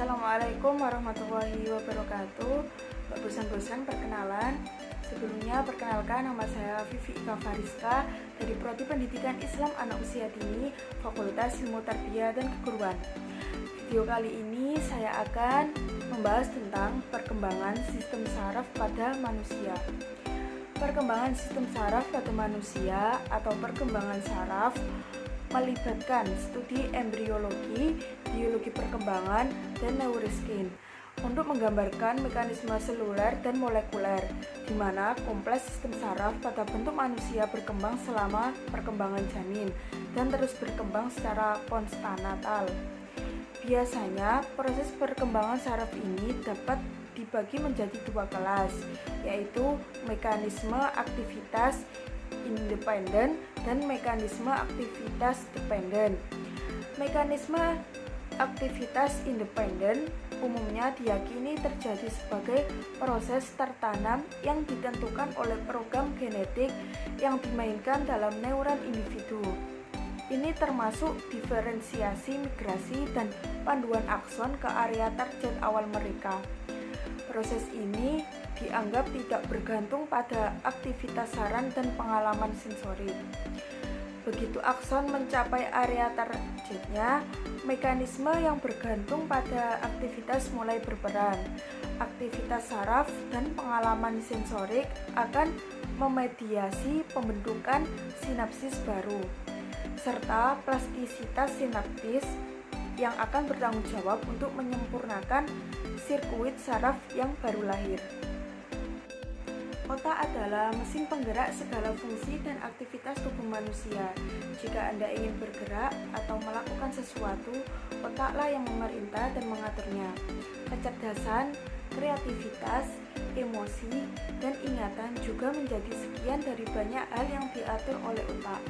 Assalamualaikum warahmatullahi wabarakatuh. Mbak bosan-bosan perkenalan. Sebelumnya perkenalkan, nama saya Vivi Ika Fariska dari Prodi Pendidikan Islam Anak Usia Dini, Fakultas Ilmu Tarbiyah dan Keguruan. Video kali ini saya akan membahas tentang perkembangan sistem saraf pada manusia. Perkembangan sistem saraf pada manusia atau perkembangan saraf melibatkan studi embriologi, biologi perkembangan, dan neuroskin untuk menggambarkan mekanisme seluler dan molekuler, di mana kompleks sistem saraf pada bentuk manusia berkembang selama perkembangan janin dan terus berkembang secara postnatal. Biasanya, proses perkembangan saraf ini dapat dibagi menjadi dua kelas, yaitu mekanisme aktivitas independen dan mekanisme aktivitas dependen. Mekanisme aktivitas independen umumnya diyakini terjadi sebagai proses tertanam yang ditentukan oleh program genetik yang dimainkan dalam neuron individu. Ini termasuk diferensiasi, migrasi, dan panduan akson ke area target awal mereka. Proses ini dianggap tidak bergantung pada aktivitas saran dan pengalaman sensorik. Begitu akson mencapai area targetnya, mekanisme yang bergantung pada aktivitas mulai berperan. Aktivitas saraf dan pengalaman sensorik akan memediasi pembentukan sinapsis baru, serta plastisitas sinaptis yang akan bertanggung jawab untuk menyempurnakan sirkuit saraf yang baru lahir. Otak adalah mesin penggerak segala fungsi dan aktivitas tubuh manusia. Jika Anda ingin bergerak atau melakukan sesuatu, otaklah yang memerintah dan mengaturnya. Kecerdasan, kreativitas, emosi, dan ingatan juga menjadi sekian dari banyak hal yang diatur oleh otak.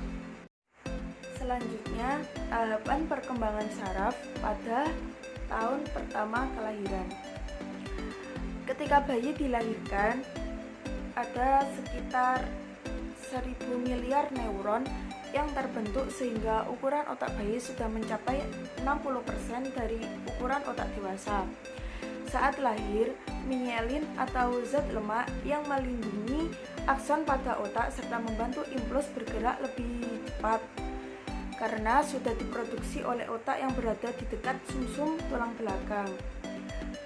Selanjutnya, tahapan perkembangan saraf pada tahun pertama kelahiran. Ketika bayi dilahirkan, ada sekitar 1000 miliar neuron yang terbentuk sehingga ukuran otak bayi sudah mencapai 60% dari ukuran otak dewasa. Saat lahir, mielin atau zat lemak yang melindungi akson pada otak serta membantu impuls bergerak lebih cepat karena sudah diproduksi oleh otak yang berada di dekat sumsum tulang belakang.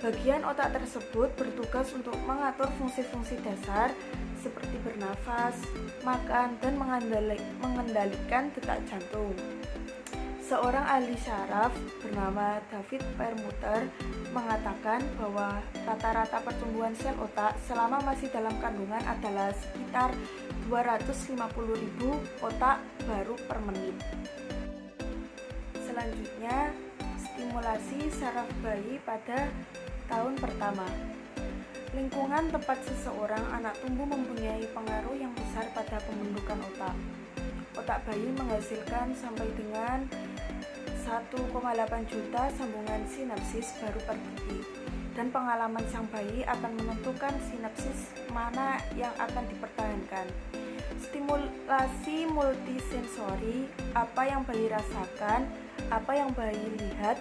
Bagian otak tersebut bertugas untuk mengatur fungsi-fungsi dasar seperti bernafas, makan, dan mengendalikan detak jantung. Seorang ahli saraf bernama David Perlmutter mengatakan bahwa rata-rata pertumbuhan sel otak selama masih dalam kandungan adalah sekitar 250.000 otak baru per menit. Selanjutnya, stimulasi saraf bayi pada tahun pertama. Lingkungan tempat seseorang anak tumbuh mempunyai pengaruh yang besar pada pembentukan otak. Otak bayi menghasilkan sampai dengan 1,8 juta sambungan sinapsis baru per detik, dan pengalaman sang bayi akan menentukan sinapsis mana yang akan dipertahankan. Stimulasi multisensori, apa yang bayi rasakan, apa yang bayi lihat,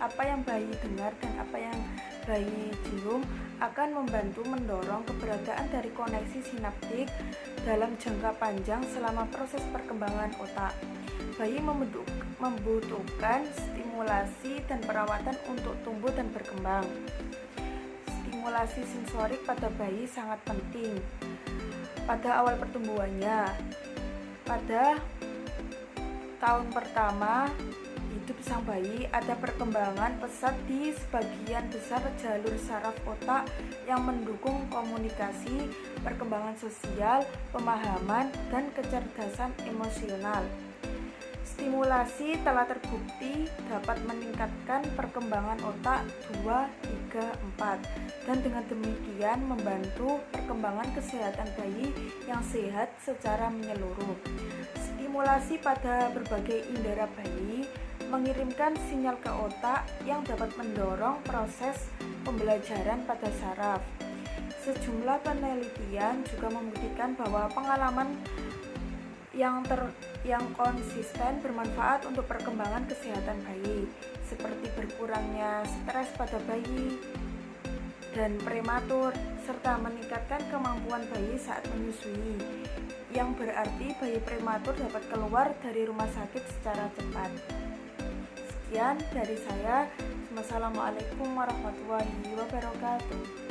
apa yang bayi dengar, dan apa yang bayi cium akan membantu mendorong keberadaan dari koneksi sinaptik dalam jangka panjang selama proses perkembangan otak. Bayi membutuhkan stimulasi dan perawatan untuk tumbuh dan berkembang. Stimulasi sensorik pada bayi sangat penting pada awal pertumbuhannya. Pada tahun pertama hidup sang bayi, ada perkembangan pesat di sebagian besar jalur saraf otak yang mendukung komunikasi, perkembangan sosial, pemahaman, dan kecerdasan emosional. Stimulasi telah terbukti dapat meningkatkan perkembangan otak 2, 3, 4, dan dengan demikian membantu perkembangan kesehatan bayi yang sehat secara menyeluruh. Stimulasi pada berbagai indera bayi mengirimkan sinyal ke otak yang dapat mendorong proses pembelajaran pada saraf. Sejumlah penelitian juga membuktikan bahwa pengalaman yang konsisten bermanfaat untuk perkembangan kesehatan bayi, seperti berkurang berkurangnya stres pada bayi dan prematur, serta meningkatkan kemampuan bayi saat menyusui, yang berarti bayi prematur dapat keluar dari rumah sakit secara cepat. Sekian dari saya. Wassalamualaikum warahmatullahi wabarakatuh.